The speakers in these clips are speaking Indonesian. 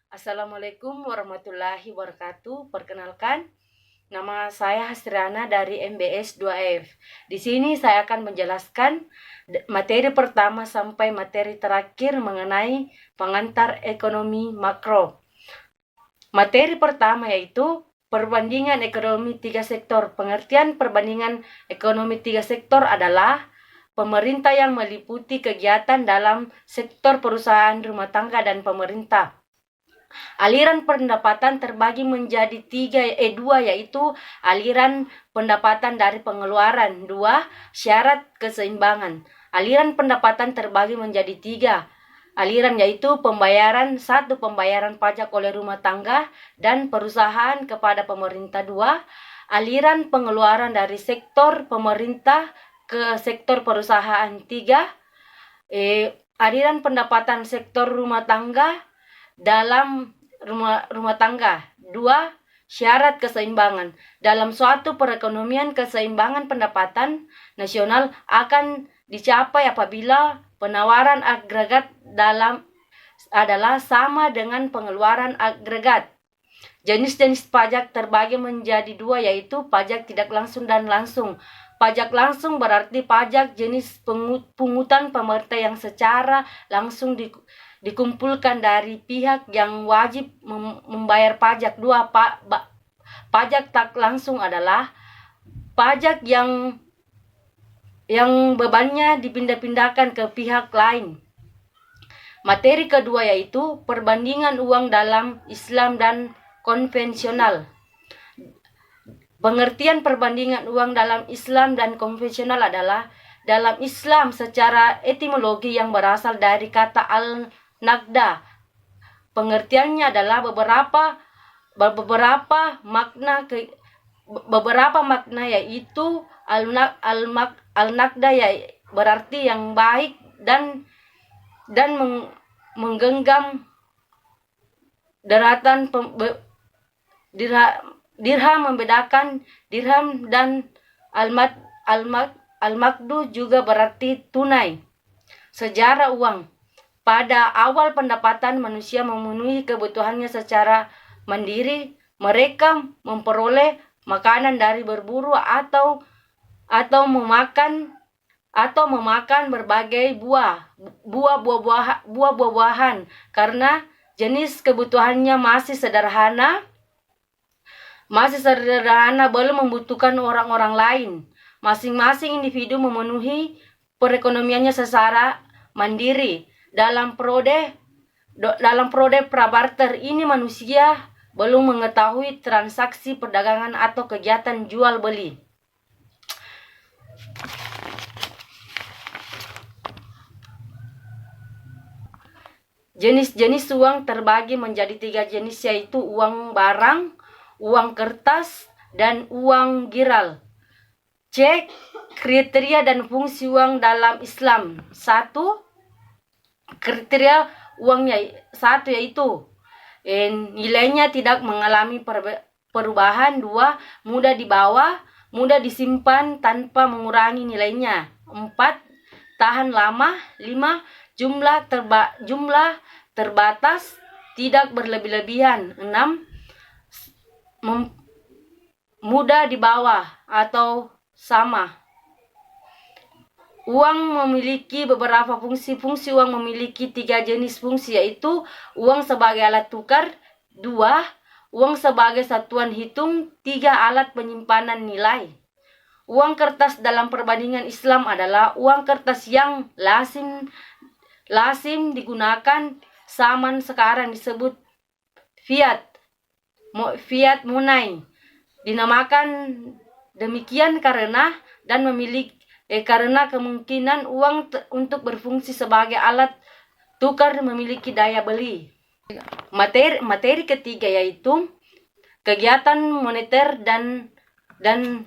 Assalamualaikum warahmatullahi wabarakatuh. Perkenalkan, nama saya Hasriana dari MBS 2F. Di sini saya akan menjelaskan materi pertama sampai materi terakhir mengenai pengantar ekonomi makro. Materi pertama yaitu perbandingan ekonomi tiga sektor. Pengertian perbandingan ekonomi tiga sektor adalah pemerintah yang meliputi kegiatan dalam sektor perusahaan, rumah tangga, dan pemerintah. Aliran pendapatan terbagi menjadi dua, yaitu aliran pendapatan dari pengeluaran. Dua, syarat keseimbangan. Aliran pendapatan terbagi menjadi tiga aliran, yaitu pembayaran. Satu, pembayaran pajak oleh rumah tangga dan perusahaan kepada pemerintah. Dua, aliran pengeluaran dari sektor pemerintah ke sektor perusahaan. Tiga, aliran pendapatan sektor rumah tangga dalam rumah tangga. Dua, syarat keseimbangan. Dalam suatu perekonomian, keseimbangan pendapatan nasional akan dicapai apabila penawaran agregat adalah sama dengan pengeluaran agregat. Jenis-jenis pajak terbagi menjadi dua, yaitu pajak tidak langsung dan langsung. Pajak langsung berarti pajak jenis pungutan pemerintah yang secara langsung dikumpulkan dari pihak yang wajib membayar pajak. Dua, pajak tak langsung adalah pajak yang bebannya dipindah-pindahkan ke pihak lain. Materi kedua yaitu perbandingan uang dalam Islam dan konvensional. Pengertian perbandingan uang dalam Islam dan konvensional adalah dalam Islam secara etimologi yang berasal dari kata al-naqda. Pengertiannya adalah beberapa makna, yaitu al-naqda ya berarti yang baik dan menggenggam daratan dirham, membedakan dirham dan al-maqdu juga berarti tunai. Sejarah uang. Pada awal pendapatan manusia memenuhi kebutuhannya secara mandiri. Mereka memperoleh makanan dari berburu atau memakan berbagai buah-buahan karena jenis kebutuhannya masih sederhana, belum membutuhkan orang-orang lain. Masing-masing individu memenuhi perekonomiannya secara mandiri. Dalam prode prabarter ini manusia belum mengetahui transaksi perdagangan atau kegiatan jual beli. Jenis-jenis uang terbagi menjadi tiga jenis, yaitu uang barang, uang kertas, dan uang giral. Cek kriteria dan fungsi uang dalam Islam. Satu, kriteria uangnya yaitu nilainya tidak mengalami perubahan. Dua, mudah dibawa, mudah disimpan tanpa mengurangi nilainya. Empat, tahan lama. Lima, jumlah terbatas, tidak berlebih-lebihan. Enam, mudah dibawa atau sama. Uang memiliki beberapa fungsi. Fungsi uang memiliki tiga jenis fungsi, yaitu uang sebagai alat tukar. Dua, uang sebagai satuan hitung. Tiga, alat penyimpanan nilai. Uang kertas dalam perbandingan Islam adalah uang kertas yang lazim digunakan zaman sekarang, disebut fiat money. Dinamakan demikian karena kemungkinan uang untuk berfungsi sebagai alat tukar memiliki daya beli. Materi ketiga yaitu kegiatan moneter dan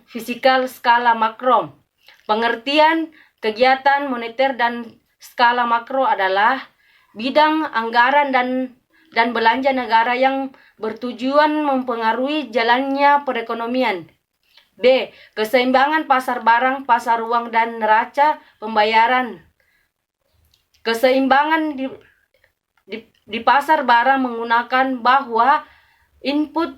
fiskal skala makro. Pengertian kegiatan moneter dan skala makro adalah bidang anggaran dan belanja negara yang bertujuan mempengaruhi jalannya perekonomian. B. Keseimbangan pasar barang, pasar uang, dan neraca pembayaran. Keseimbangan di pasar barang menggunakan bahwa input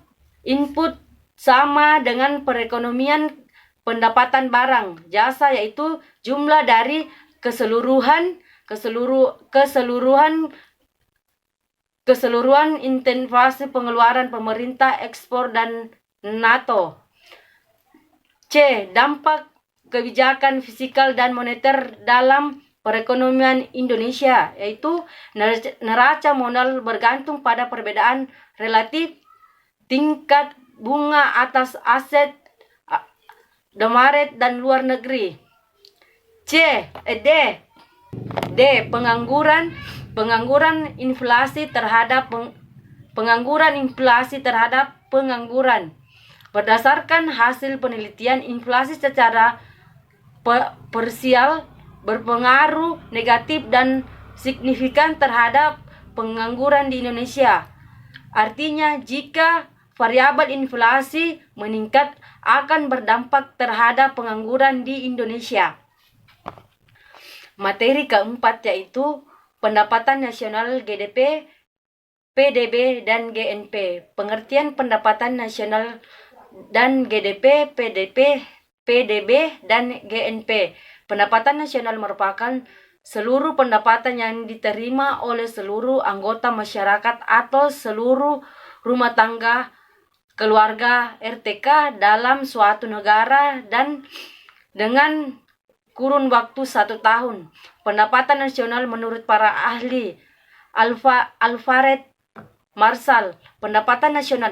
sama dengan perekonomian pendapatan barang jasa, yaitu jumlah dari keseluruhan investasi pengeluaran pemerintah, ekspor dan NATO. C. Dampak kebijakan fiskal dan moneter dalam perekonomian Indonesia, yaitu neraca modal bergantung pada perbedaan relatif tingkat bunga atas aset domestik dan luar negeri. D. Pengangguran inflasi terhadap pengangguran. Berdasarkan hasil penelitian, inflasi secara parsial berpengaruh negatif dan signifikan terhadap pengangguran di Indonesia. Artinya, jika variabel inflasi meningkat akan berdampak terhadap pengangguran di Indonesia. Materi keempat yaitu pendapatan nasional GDP, PDB, dan GNP. Pengertian pendapatan nasional dan GDP, PDB, dan GNP. Pendapatan nasional merupakan seluruh pendapatan yang diterima oleh seluruh anggota masyarakat atau seluruh rumah tangga keluarga RTK dalam suatu negara dan dengan kurun waktu 1 tahun. Pendapatan nasional menurut para ahli Alfred Marshall, pendapatan nasional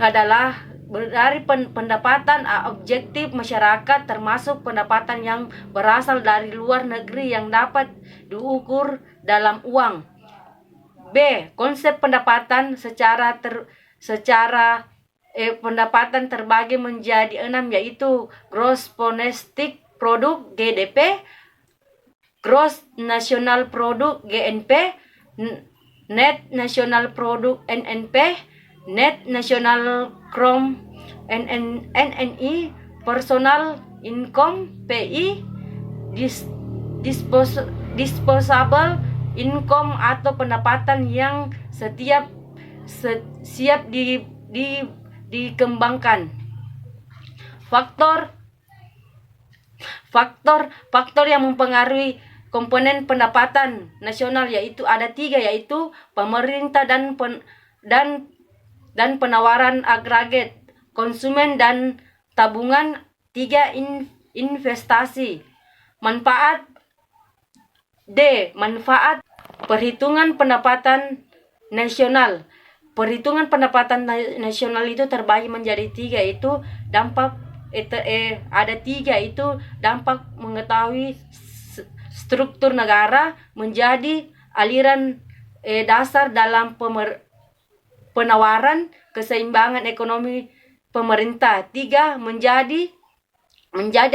adalah dari pendapatan objektif masyarakat, termasuk pendapatan yang berasal dari luar negeri yang dapat diukur dalam uang. B. Konsep pendapatan pendapatan terbagi menjadi 6, yaitu Gross Domestic Product GDP, Gross National Product GNP, Net National Product NNP, Net National Income NNI, Personal Income PI, Disposable Income atau pendapatan yang siap dikembangkan. Faktor yang mempengaruhi komponen pendapatan nasional yaitu ada 3, yaitu pemerintah dan penawaran agregat, konsumen dan tabungan. 3. Investasi. Manfaat. D. Manfaat perhitungan pendapatan nasional. Perhitungan pendapatan nasional itu terbagi menjadi 3, yaitu dampak ada 3, yaitu dampak mengetahui struktur negara, menjadi aliran dasar dalam penawaran, keseimbangan ekonomi pemerintah. 3. Menjadi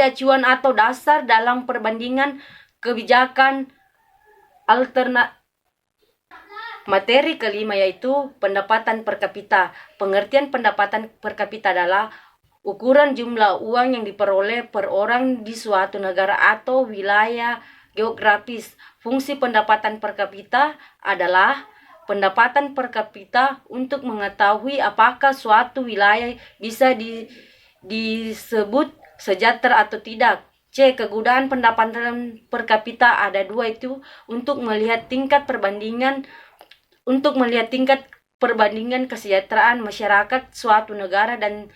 acuan atau dasar dalam perbandingan kebijakan alternatif. Materi kelima yaitu pendapatan per kapita. Pengertian pendapatan per kapita adalah ukuran jumlah uang yang diperoleh per orang di suatu negara atau wilayah geografis. Fungsi pendapatan per kapita adalah pendapatan per kapita untuk mengetahui apakah suatu wilayah bisa disebut sejahtera atau tidak. C. Kegunaan pendapatan per kapita ada 2, itu untuk melihat tingkat perbandingan kesejahteraan masyarakat suatu negara dan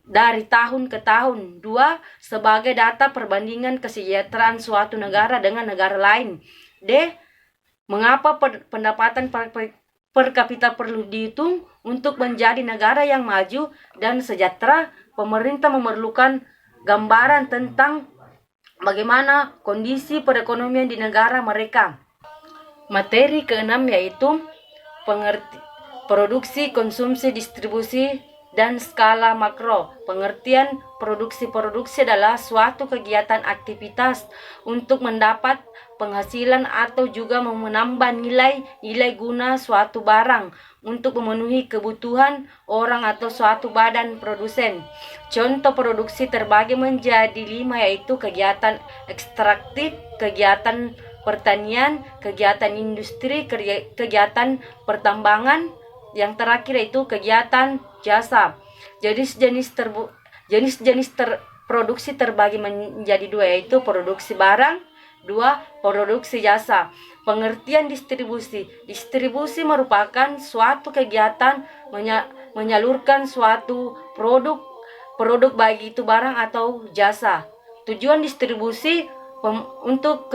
dari tahun ke tahun. 2. Sebagai data perbandingan kesejahteraan suatu negara dengan negara lain. D. Mengapa pendapatan per kapita perlu dihitung? Untuk menjadi negara yang maju dan sejahtera, pemerintah memerlukan gambaran tentang bagaimana kondisi perekonomian di negara mereka. Materi keenam yaitu produksi, konsumsi, distribusi, dan skala makro. Pengertian produksi adalah suatu kegiatan aktivitas untuk mendapat penghasilan atau juga menambah nilai guna suatu barang untuk memenuhi kebutuhan orang atau suatu badan produsen. Contoh produksi terbagi menjadi 5, yaitu kegiatan ekstraktif, kegiatan pertanian, kegiatan industri, kegiatan pertambangan, yang terakhir itu kegiatan jasa. Jenis-jenis produksi terbagi menjadi dua, yaitu produksi barang, dua produksi jasa. Pengertian distribusi. Distribusi merupakan suatu kegiatan menyalurkan suatu produk baik itu barang atau jasa. Tujuan distribusi untuk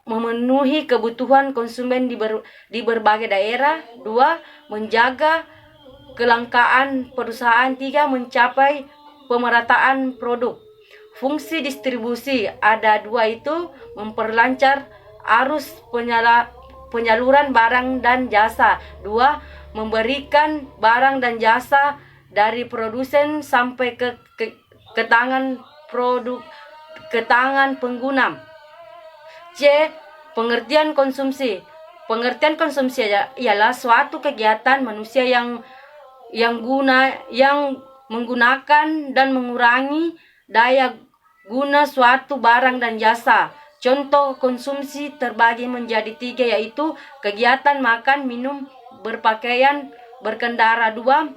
memenuhi kebutuhan konsumen di berbagai daerah. Dua, menjaga kelangkaan perusahaan. Tiga, mencapai pemerataan produk. Fungsi distribusi ada dua, itu memperlancar arus penyaluran barang dan jasa. Dua, memberikan barang dan jasa dari produsen sampai ke tangan pengguna. C. Pengertian konsumsi. Pengertian konsumsi ialah suatu kegiatan manusia yang menggunakan dan mengurangi daya guna suatu barang dan jasa. Contoh konsumsi terbagi menjadi tiga, yaitu kegiatan makan, minum, berpakaian, berkendara. Dua,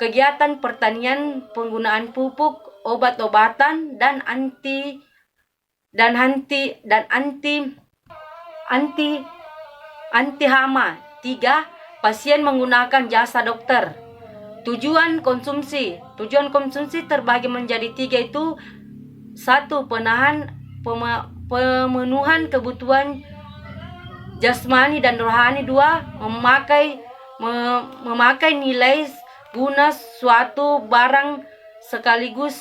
kegiatan pertanian, penggunaan pupuk, obat-obatan, dan anti hama. Tiga, pasien menggunakan jasa dokter. Tujuan konsumsi terbagi menjadi tiga, itu satu, pemenuhan kebutuhan jasmani dan rohani. Dua, memakai nilai guna suatu barang, sekaligus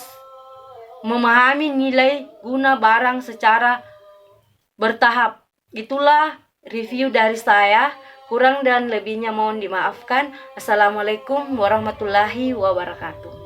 memahami nilai guna barang secara bertahap. Itulah review dari saya. Kurang dan lebihnya mohon dimaafkan. Assalamualaikum warahmatullahi wabarakatuh.